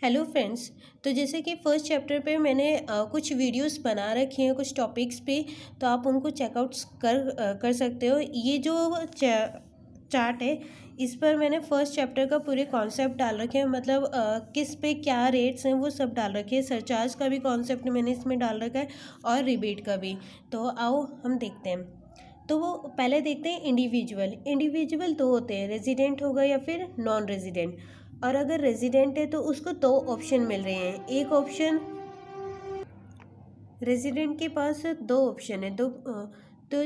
Hello friends. तो जैसे कि फर्स्ट चैप्टर पे मैंने कुछ वीडियोस बना रखे हैं कुछ टॉपिक्स पे, तो आप उनको चेकआउट्स कर सकते हो। ये जो चार्ट है, इस पर मैंने फर्स्ट चैप्टर का पूरे कॉन्सेप्ट डाल रखे हैं, मतलब किस पे क्या रेट्स हैं वो सब डाल रखे हैं। सरचार्ज का भी कॉन्सेप्ट मैंने इसमें डाल रखा है और रिबेट का भी। तो आओ हम देखते हैं। तो वो पहले देखते हैं इंडिविजुअल। इंडिविजुअल दो होते हैं, रेजिडेंट होगा या फिर नॉन रेजिडेंट। और अगर रेजिडेंट है तो उसको दो ऑप्शन मिल रहे हैं। एक ऑप्शन, रेजिडेंट के पास दो ऑप्शन है। तो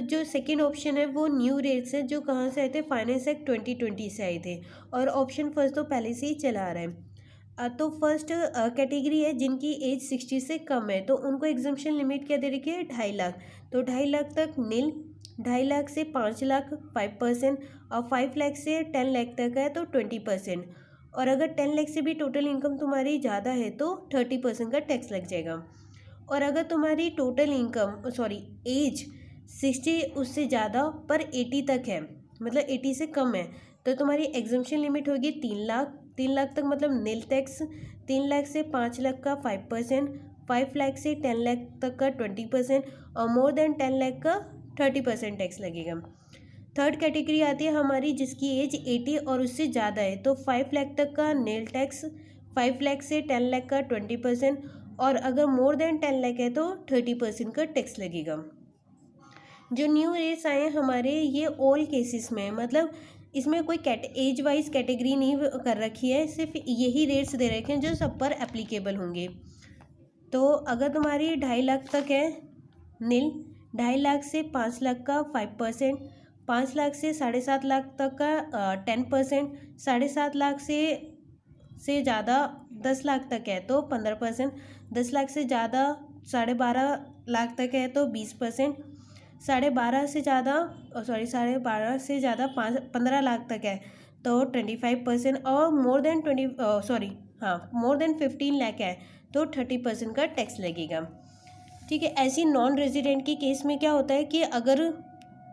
जो सेकंड ऑप्शन है वो न्यू रेट्स है, जो कहाँ से आए थे, फाइनेंस एक्ट 2020 से आए थे। और ऑप्शन फर्स्ट तो पहले से ही चला आ रहा है। तो फर्स्ट कैटेगरी है जिनकी एज 60 से कम है, तो उनको एग्जम्पशन लिमिट क्या दे रखी है, 2.5 लाख। तो 2.5 लाख तक नील, 2.5 लाख से 5 लाख 5%, और 5 लाख से 10 लाख तक है तो 20%। और अगर 10 लाख से भी टोटल इनकम तुम्हारी ज़्यादा है तो 30% का टैक्स लग जाएगा। और अगर तुम्हारी टोटल इनकम एज 60 उससे ज़्यादा पर 80 तक है, मतलब 80 से कम है, तो तुम्हारी एग्जम्पशन लिमिट होगी 3 लाख। 3 लाख तक मतलब नील टैक्स, 3 लाख से 5 लाख का 5%, 5 लाख से 10 लाख तक का 20%, और मोर देन 10 लाख का 30% टैक्स लगेगा। थर्ड कैटेगरी आती है हमारी जिसकी एज 80 और उससे ज़्यादा है, तो 5 लाख तक का नील टैक्स, 5 लाख से 10 लाख का 20%, और अगर मोर देन 10 लाख है तो 30% का टैक्स लगेगा। जो न्यू रेट्स आए हैं हमारे, ये ऑल केसेस में है, मतलब इसमें कोई एज वाइज कैटेगरी नहीं कर रखी है, सिर्फ यही रेट्स दे रखे हैं जो सब पर एप्लीकेबल होंगे। तो अगर तुम्हारी 2.5 लाख तक है नील, 2.5 लाख से 5 लाख का 5%, 5 लाख से 7.5 लाख तक का 10%, 7.5 लाख से ज़्यादा 10 लाख तक है तो 15%, 10 लाख से ज़्यादा 12.5 लाख तक है तो 20%, 12.5 से ज़्यादा 12.5 से ज़्यादा 15 लाख तक है तो 25%, और मोर देन 15 लाख है तो 30% का टैक्स लगेगा। ठीक है। ऐसी नॉन रेजिडेंट के केस में क्या होता है कि अगर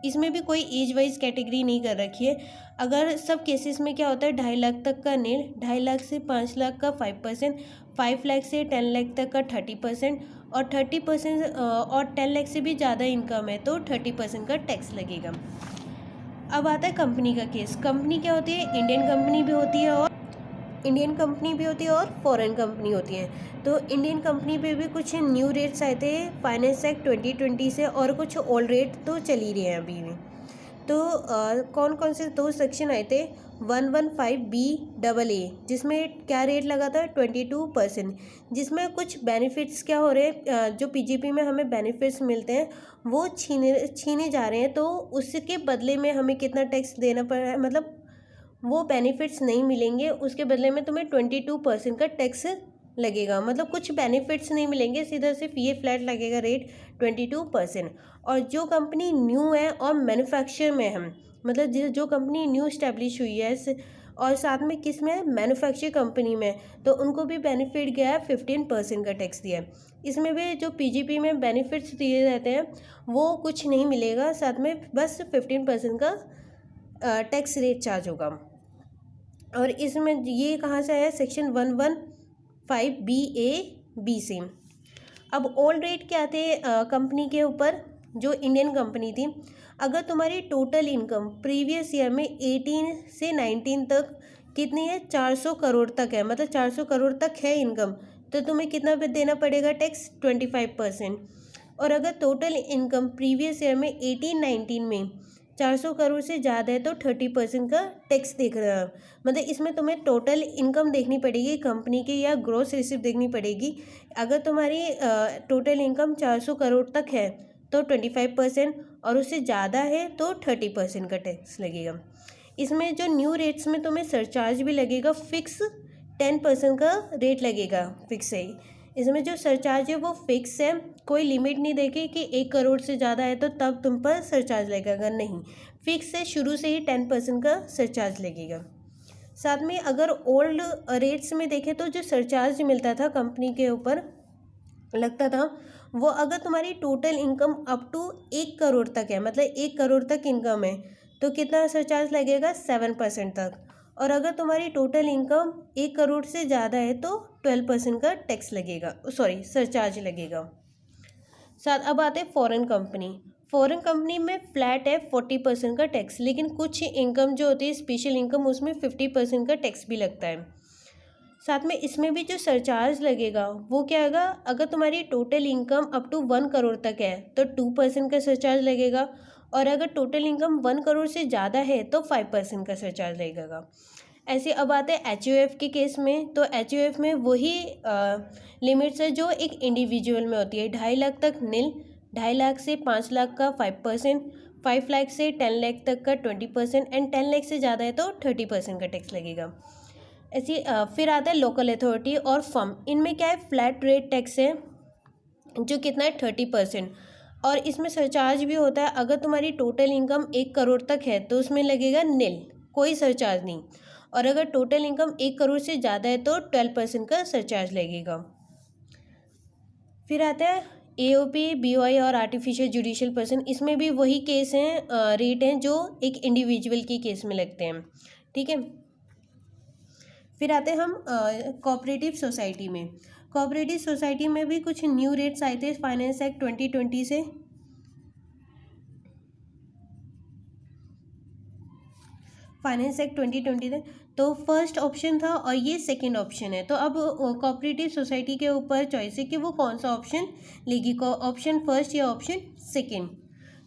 इसमें भी कोई एज वाइज कैटेगरी नहीं कर रखी है, अगर सब केसेस में क्या होता है, 2.5 लाख तक का नील, 2.5 लाख से 5 लाख का 5%, 5 लाख से 10 लाख तक का 30%, और 30% और 10 लाख से भी ज़्यादा इनकम है तो 30% का टैक्स लगेगा। अब आता है कंपनी का केस। कंपनी क्या होती है, इंडियन कंपनी भी होती है और फॉरेन कंपनी होती है। तो इंडियन कंपनी पे भी कुछ न्यू रेट्स आए थे फाइनेंस एक्ट 2020 से, और कुछ ओल्ड रेट तो चल ही रहे हैं अभी भी। तो कौन कौन से दो सेक्शन आए थे, 115BAA, जिसमें क्या रेट लगा था, 22%, जिसमें कुछ बेनिफिट्स क्या हो रहे हैं, जो पीजीपी में हमें बेनिफिट्स मिलते हैं वो छीने जा रहे हैं, तो उसके बदले में हमें कितना टैक्स देना पड़ रहा है, मतलब वो बेनिफिट्स नहीं मिलेंगे, उसके बदले में तुम्हें 22% का टैक्स लगेगा। मतलब कुछ बेनिफिट्स नहीं मिलेंगे, सीधा सिर्फ ये फ्लैट लगेगा रेट 22%। और जो कंपनी न्यू है और मैन्युफैक्चर में है, मतलब जो कंपनी न्यू इस्टेब्लिश हुई है और साथ में किस में, मैन्युफैक्चर कंपनी में, तो उनको भी बेनिफिट गया है, 15% का टैक्स दिया है। इसमें भी जो पीजीपी में बेनिफिट्स दिए जाते हैं वो कुछ नहीं मिलेगा, साथ में बस 15% का टैक्स रेट चार्ज होगा। और इसमें ये कहाँ से आया, सेक्शन 115BAB से। अब ओल्ड रेट क्या थे कंपनी के ऊपर, जो इंडियन कंपनी थी, अगर तुम्हारी टोटल इनकम प्रीवियस ईयर में 18 से 19 तक कितनी है, 400 करोड़ तक है, मतलब 400 करोड़ तक है इनकम, तो तुम्हें कितना देना पड़ेगा टैक्स, 25%। और अगर टोटल इनकम प्रीवियस ईयर में 18-19 में 400 करोड़ से ज़्यादा है तो 30% का टैक्स देख रहा है। मतलब इसमें तुम्हें टोटल इनकम देखनी पड़ेगी कंपनी की या ग्रॉस रिसीव देखनी पड़ेगी। अगर तुम्हारी टोटल इनकम 400 करोड़ तक है तो 25%, और उससे ज़्यादा है तो 30% का टैक्स लगेगा। इसमें जो न्यू रेट्स में तुम्हें सरचार्ज भी लगेगा, फिक्स 10% का रेट लगेगा, फिक्स है। इसमें जो सरचार्ज है वो फिक्स है, कोई लिमिट नहीं देगी कि 1 करोड़ से ज़्यादा है तो तब तुम पर सरचार्ज लगेगा, अगर नहीं, फिक्स है, शुरू से ही 10% का सरचार्ज लगेगा। साथ में अगर ओल्ड रेट्स में देखें तो जो सरचार्ज मिलता था कंपनी के ऊपर लगता था, वो अगर तुम्हारी total income up to 1 crore तक है, मतलब 1 करोड़ तक इनकम है, तो कितना सरचार्ज लगेगा, 7% तक। और अगर तुम्हारी टोटल इनकम 1 करोड़ से ज़्यादा है तो 12% का टैक्स लगेगा, सॉरी सरचार्ज लगेगा। साथ अब आते हैं फॉरेन कंपनी। फॉरेन कंपनी में फ्लैट है 40% का टैक्स, लेकिन कुछ इनकम जो होती है स्पेशल इनकम उसमें 50% का टैक्स भी लगता है। साथ में इसमें भी जो सरचार्ज लगेगा वो क्या होगा, अगर तुम्हारी total income up to 1 crore तक है तो 2% का सरचार्ज लगेगा, और अगर टोटल इनकम 1 करोड़ से ज़्यादा है तो 5% का सरचार्ज लगेगा। ऐसे अब आते हैं HUF के केस में। तो HUF में वही लिमिट्स है जो एक इंडिविजुअल में होती है। 2.5 लाख तक नील, 2.5 लाख से 5 लाख का 5%, 5 लाख से 10 लाख तक का 20% एंड 10 लाख से ज़्यादा है तो 30% का टैक्स लगेगा। ऐसी फिर आता है लोकल अथॉरिटी और फर्म। इनमें क्या है, फ्लैट रेट टैक्स है जो कितना है 30%, और इसमें सरचार्ज भी होता है। अगर तुम्हारी टोटल इनकम 1 करोड़ तक है तो उसमें लगेगा नील, कोई सरचार्ज नहीं, और अगर टोटल इनकम 1 करोड़ से ज़्यादा है तो 12% का सरचार्ज लगेगा। फिर आता है AOP, BOI और आर्टिफिशियल जुडिशियल पर्सन। इसमें भी वही केस हैं, रेट हैं जो एक इंडिविजुअल के केस में लगते हैं, ठीक है। फिर आते हैं हम कोऑपरेटिव सोसाइटी में। कोऑपरेटिव सोसाइटी में भी कुछ न्यू रेट्स आए थे फाइनेंस एक्ट 2020 से। फाइनेंस एक्ट 2020 थे, तो फर्स्ट ऑप्शन था और ये सेकंड ऑप्शन है। तो अब कोऑपरेटिव सोसाइटी के ऊपर चॉइस है कि वो कौन सा ऑप्शन लेगी, ऑप्शन फर्स्ट या ऑप्शन सेकंड।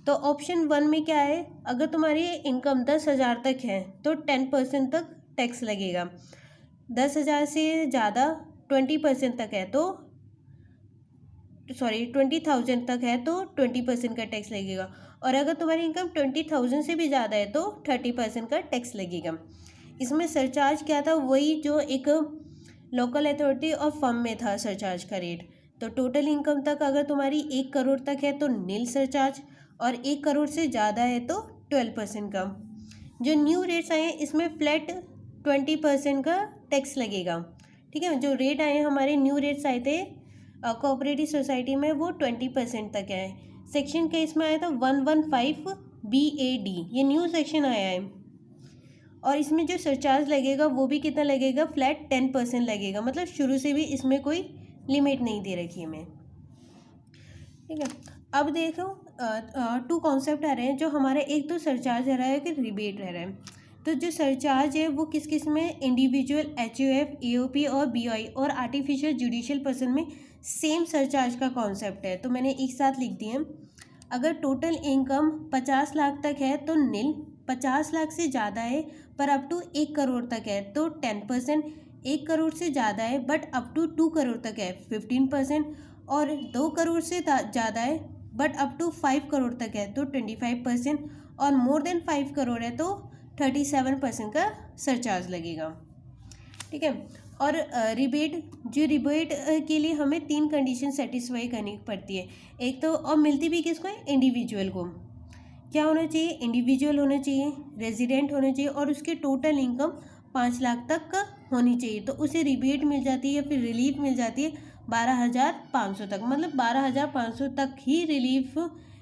तो ऑप्शन 1 में क्या है, अगर तुम्हारी इनकम 10,000 तक है तो 10% तक टैक्स लगेगा। 10,000 से ज़्यादा 20% तक है तो 20,000 तक है तो 20% का टैक्स लगेगा, और अगर तुम्हारी इनकम 20,000 से भी ज़्यादा है तो 30% का टैक्स लगेगा। इसमें सरचार्ज क्या था, वही जो एक लोकल अथॉरिटी और फर्म में था सरचार्ज का रेट। तो टोटल इनकम तक अगर तुम्हारी 1 करोड़ तक है तो नील सरचार्ज, और 1 करोड़ से ज़्यादा है तो 12% का। जो न्यू रेट्स आए हैं इसमें फ्लैट 20% का टैक्स लगेगा, ठीक है। जो रेट आए हैं हमारे न्यू रेट्स आए थे कोऑपरेटिव सोसाइटी में वो 20% तक है। सेक्शन के इसमें आया था 115 BAD, ये न्यू सेक्शन आया है, और इसमें जो सरचार्ज लगेगा वो भी कितना लगेगा, फ्लैट 10% लगेगा। मतलब शुरू से भी इसमें कोई लिमिट नहीं दे रखी है मैं, ठीक है। अब देखो 2 कॉन्सेप्ट आ रहे हैं जो हमारे, एक तो सरचार्ज आ रहा है कि रिबेट रह रहा है। तो जो सरचार्ज है वो किस किस में, इंडिविजुअल, HUF, AOP और BOI और आर्टिफिशियल जुडिशियल पर्सन में सेम सरचार्ज का कॉन्सेप्ट है, तो मैंने एक साथ लिख दिए। अगर टोटल इनकम 50 लाख तक है तो नील, 50 लाख से ज़्यादा है पर अप टू 1 करोड़ तक है तो 10%, 1 करोड़ से ज़्यादा है बट अप टू 2 करोड़ तक है 15%, और 2 करोड़ से ज़्यादा है बट अप टू 5 करोड़ तक है तो 25%, और मोर देन 5 करोड़ है तो 37% का सरचार्ज लगेगा, ठीक है। और रिबेट, जो रिबेट के लिए हमें 3 कंडीशन सेटिस्फाई करनी पड़ती है। एक तो, और मिलती भी किसको है, इंडिविजुअल को। क्या होना चाहिए, इंडिविजुअल होना चाहिए, रेजिडेंट होना चाहिए, और उसकी टोटल इनकम 5 लाख तक का होनी चाहिए, तो उसे रिबेट मिल जाती है या फिर रिलीफ मिल जाती है 12,500 तक। मतलब 12,500 तक ही रिलीफ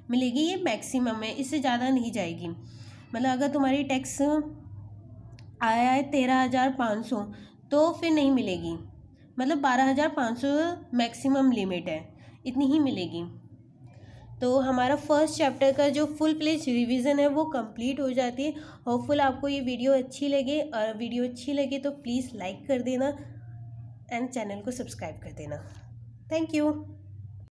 मिलेगी, ये मैक्सिमम है, इससे ज़्यादा नहीं जाएगी। मतलब अगर तुम्हारी टैक्स आया है 13,500 तो फिर नहीं मिलेगी, मतलब 12,500 मैक्सिमम लिमिट है, इतनी ही मिलेगी। तो हमारा फर्स्ट चैप्टर का जो फुल प्लेज रिवीजन है वो कंप्लीट हो जाती है। होपफुल आपको ये वीडियो अच्छी लगे, और वीडियो अच्छी लगे तो प्लीज़ लाइक कर देना एंड चैनल को सब्सक्राइब कर देना। Thank you.